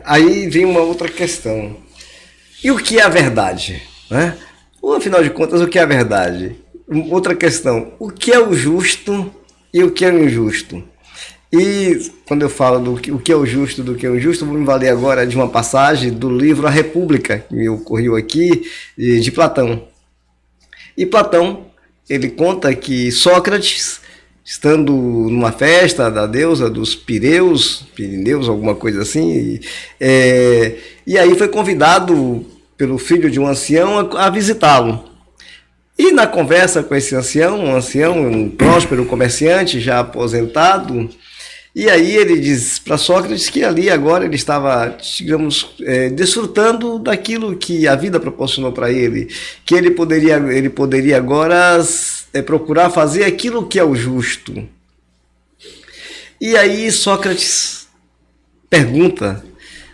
aí vem uma outra questão. E o que é a verdade? Né? Ou, afinal de contas, o que é a verdade? Outra questão, o que é o justo e o que é o injusto? E quando eu falo do que é o justo do que é o injusto, vou me valer agora de uma passagem do livro A República, que me ocorreu aqui, de Platão. E Platão, ele conta que Sócrates, estando numa festa da deusa dos Pirineus, alguma coisa assim, e aí foi convidado pelo filho de um ancião a visitá-lo. E na conversa com esse ancião, um próspero comerciante já aposentado, e aí ele diz para Sócrates que ali agora ele estava, digamos, desfrutando daquilo que a vida proporcionou para ele, que ele poderia agora procurar fazer aquilo que é o justo. E aí Sócrates pergunta,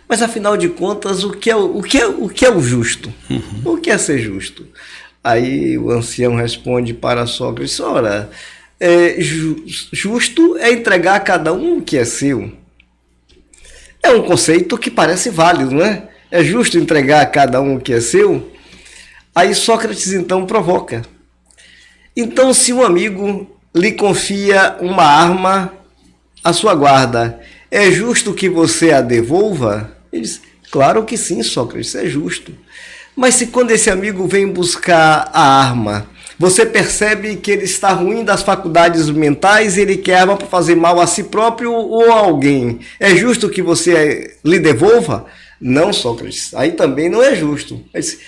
mas afinal de contas, o que é o justo? O que é ser justo? Aí o ancião responde para Sócrates, ora, justo é entregar a cada um o que é seu. É um conceito que parece válido, não é? É justo entregar a cada um o que é seu? Aí Sócrates então provoca. Então, se um amigo lhe confia uma arma à sua guarda, é justo que você a devolva? Ele diz, claro que sim, Sócrates, é justo. Mas se quando esse amigo vem buscar a arma, você percebe que ele está ruim das faculdades mentais e ele quer arma para fazer mal a si próprio ou a alguém, é justo que você lhe devolva? Não, Sócrates, aí também não é justo.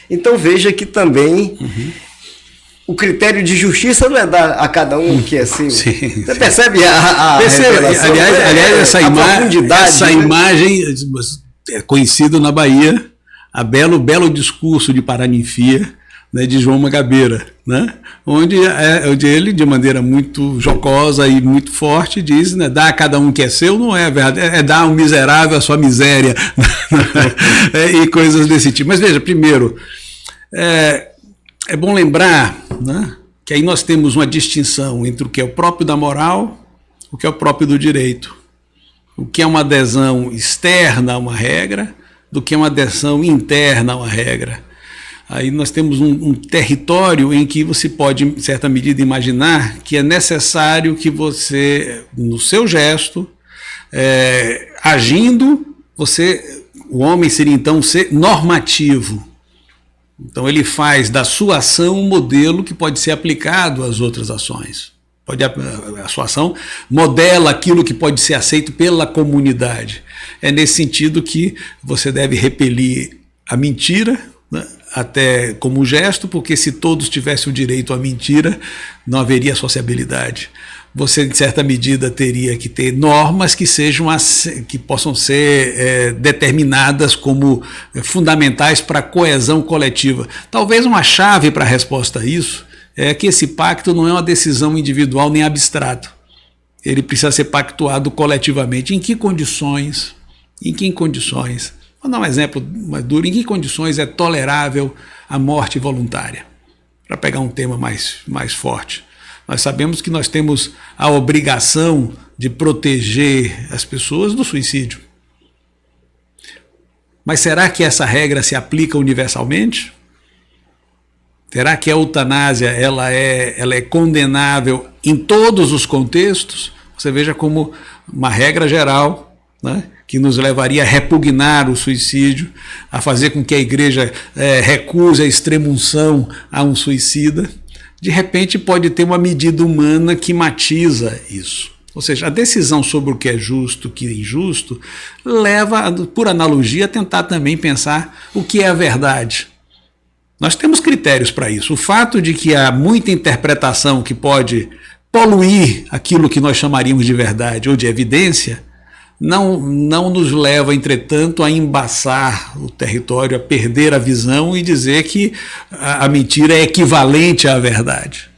Então veja que também o critério de justiça não é dar a cada um o que é seu. Sim, você percebe a revelação? Aliás, essa imagem é conhecida na Bahia, a belo discurso de Paraninfia, né, de João Mangabeira, né, onde ele, de maneira muito jocosa e muito forte, diz, né, dar a cada um que é seu não é verdade, é dar ao miserável a sua miséria, e coisas desse tipo. Mas veja, primeiro, é bom lembrar, né, que aí nós temos uma distinção entre o que é o próprio da moral, o que é o próprio do direito, o que é uma adesão externa a uma regra, do que é uma adesão interna a uma regra. Aí nós temos um território em que você pode, em certa medida, imaginar que é necessário que você, no seu gesto, agindo, o homem seria então ser normativo. Então ele faz da sua ação um modelo que pode ser aplicado às outras ações. A sua ação modela aquilo que pode ser aceito pela comunidade. É nesse sentido que você deve repelir a mentira, né, até como gesto, porque se todos tivessem o direito à mentira, não haveria sociabilidade. Você, de certa medida, teria que ter normas que possam ser determinadas como fundamentais para a coesão coletiva. Talvez uma chave para a resposta a isso é que esse pacto não é uma decisão individual nem abstrato. Ele precisa ser pactuado coletivamente. Em que condições? Vou dar um exemplo mais duro. Em que condições é tolerável a morte voluntária? Para pegar um tema mais forte. Nós sabemos que nós temos a obrigação de proteger as pessoas do suicídio. Mas será que essa regra se aplica universalmente? Será que a eutanásia ela é condenável em todos os contextos? Você veja como uma regra geral, né, que nos levaria a repugnar o suicídio, a fazer com que a igreja recuse a extrema-unção a um suicida, de repente pode ter uma medida humana que matiza isso. Ou seja, a decisão sobre o que é justo, o que é injusto, leva, por analogia, a tentar também pensar o que é a verdade. Nós temos critérios para isso. O fato de que há muita interpretação que pode poluir aquilo que nós chamaríamos de verdade ou de evidência, não nos leva, entretanto, a embaçar o território, a perder a visão e dizer que a mentira é equivalente à verdade.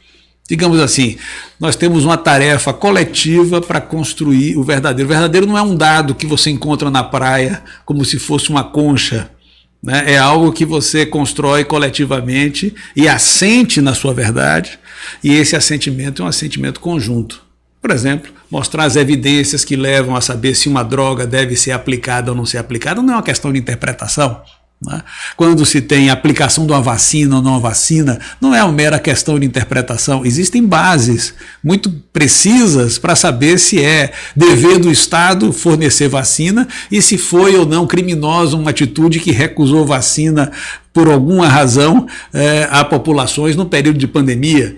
Digamos assim, nós temos uma tarefa coletiva para construir o verdadeiro. O verdadeiro não é um dado que você encontra na praia como se fosse uma concha, né? É algo que você constrói coletivamente e assente na sua verdade, e esse assentimento é um assentimento conjunto. Por exemplo, mostrar as evidências que levam a saber se uma droga deve ser aplicada ou não ser aplicada, não é uma questão de interpretação. Né? Quando se tem a aplicação de uma vacina ou não uma vacina, não é uma mera questão de interpretação. Existem bases muito precisas para saber se é dever do Estado fornecer vacina e se foi ou não criminosa uma atitude que recusou vacina por alguma razão a populações no período de pandemia.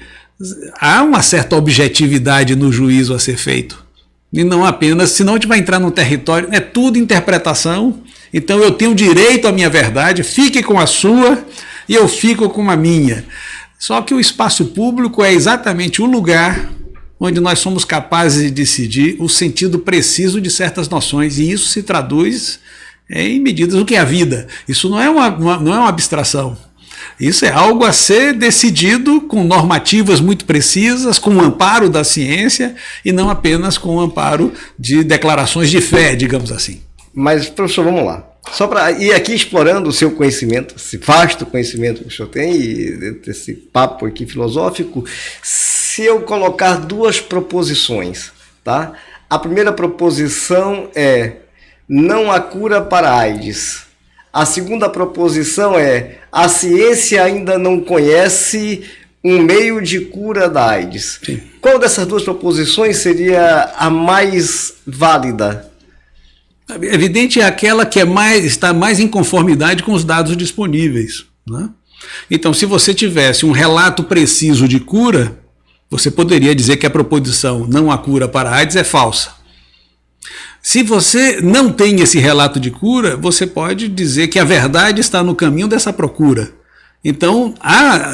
Há uma certa objetividade no juízo a ser feito. E não apenas, senão a gente vai entrar num território, é tudo interpretação. Então eu tenho direito à minha verdade, fique com a sua e eu fico com a minha. Só que o espaço público é exatamente o lugar onde nós somos capazes de decidir o sentido preciso de certas noções, e isso se traduz em medidas do que é a vida. Isso não é uma abstração. Isso é algo a ser decidido com normativas muito precisas, com o amparo da ciência e não apenas com o amparo de declarações de fé, digamos assim. Mas, professor, vamos lá. Só para ir aqui explorando o seu conhecimento, esse vasto conhecimento que o senhor tem, e esse papo aqui filosófico, se eu colocar duas proposições, tá? A primeira proposição é: não há cura para a AIDS. A segunda proposição é: a ciência ainda não conhece um meio de cura da AIDS. Sim. Qual dessas duas proposições seria a mais válida? Evidente é aquela que está mais em conformidade com os dados disponíveis. Né? Então, se você tivesse um relato preciso de cura, você poderia dizer que a proposição não há cura para a AIDS é falsa. Se você não tem esse relato de cura, você pode dizer que a verdade está no caminho dessa procura. Então,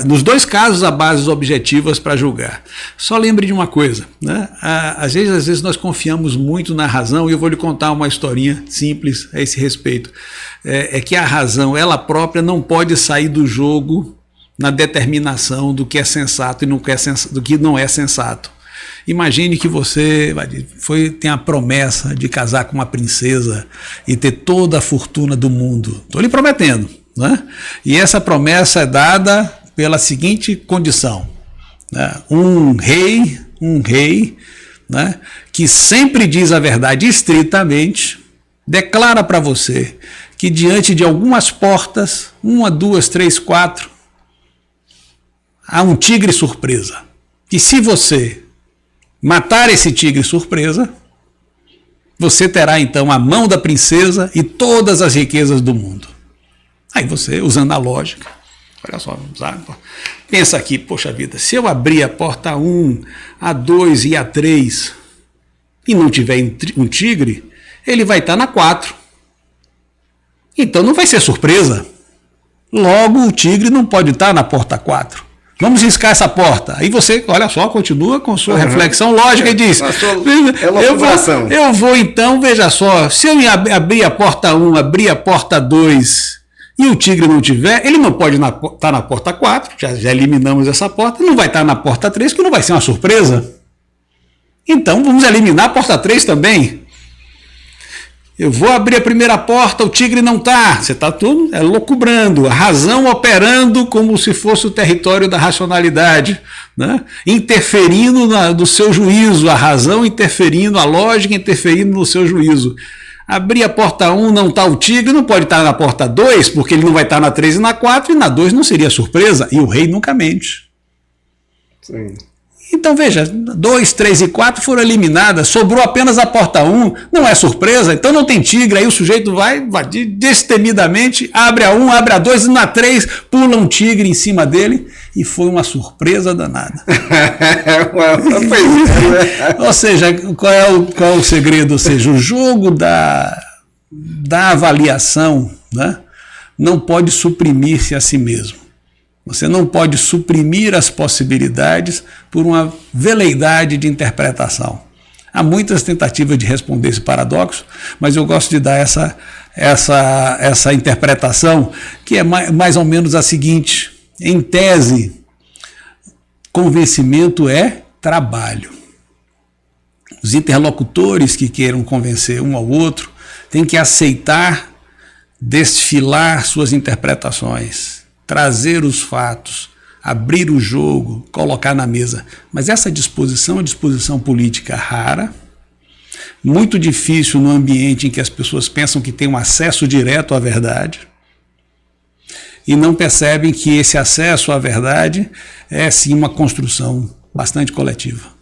nos dois casos, há bases objetivas para julgar. Só lembre de uma coisa, né? Às vezes nós confiamos muito na razão, e eu vou lhe contar uma historinha simples a esse respeito. É que a razão, ela própria, não pode sair do jogo na determinação do que é sensato e do que não é sensato. Imagine que você tem a promessa de casar com uma princesa e ter toda a fortuna do mundo. Estou lhe prometendo. Né? E essa promessa é dada pela seguinte condição: né? Um rei, né, que sempre diz a verdade estritamente, declara para você que diante de algumas portas, 1, 2, 3, 4, há um tigre surpresa. E se você matar esse tigre surpresa, você terá então a mão da princesa e todas as riquezas do mundo. Aí você, usando a lógica, olha só, pensa aqui, poxa vida, se eu abrir a porta 1, a 2 e a 3 e não tiver um tigre, ele vai estar na 4. Então não vai ser surpresa. Logo, o tigre não pode estar na porta 4. Vamos riscar essa porta. Aí você, olha só, continua com sua reflexão lógica e diz: eu vou então, veja só, se eu abrir a porta 1, abrir a porta 2 e o tigre não tiver, ele não pode estar na porta 4, já eliminamos essa porta, não vai estar na porta 3, que não vai ser uma surpresa. Então vamos eliminar a porta 3 também. Eu vou abrir a primeira porta, o tigre não está. Você está tudo loucubrando, a razão operando como se fosse o território da racionalidade, né? Interferindo no seu juízo, a razão interferindo, a lógica interferindo no seu juízo. Abrir a porta 1, não está o tigre, não pode estar na porta 2, porque ele não vai estar na 3 e na 4, e na 2 não seria surpresa, e o rei nunca mente. Sim. Então veja, 2, 3 e 4 foram eliminadas, sobrou apenas a porta 1, não é surpresa, então não tem tigre, aí o sujeito vai destemidamente, abre a 1, abre a 2 e na 3 pula um tigre em cima dele e foi uma surpresa danada. Ou seja, qual é o segredo? Ou seja, o jogo da avaliação, né, não pode suprimir-se a si mesmo. Você não pode suprimir as possibilidades por uma veleidade de interpretação. Há muitas tentativas de responder esse paradoxo, mas eu gosto de dar essa interpretação, que é mais ou menos a seguinte: em tese, convencimento é trabalho. Os interlocutores que queiram convencer um ao outro têm que aceitar desfilar suas interpretações, trazer os fatos, abrir o jogo, colocar na mesa. Mas essa disposição é disposição política rara, muito difícil no ambiente em que as pessoas pensam que têm um acesso direto à verdade e não percebem que esse acesso à verdade é sim uma construção bastante coletiva.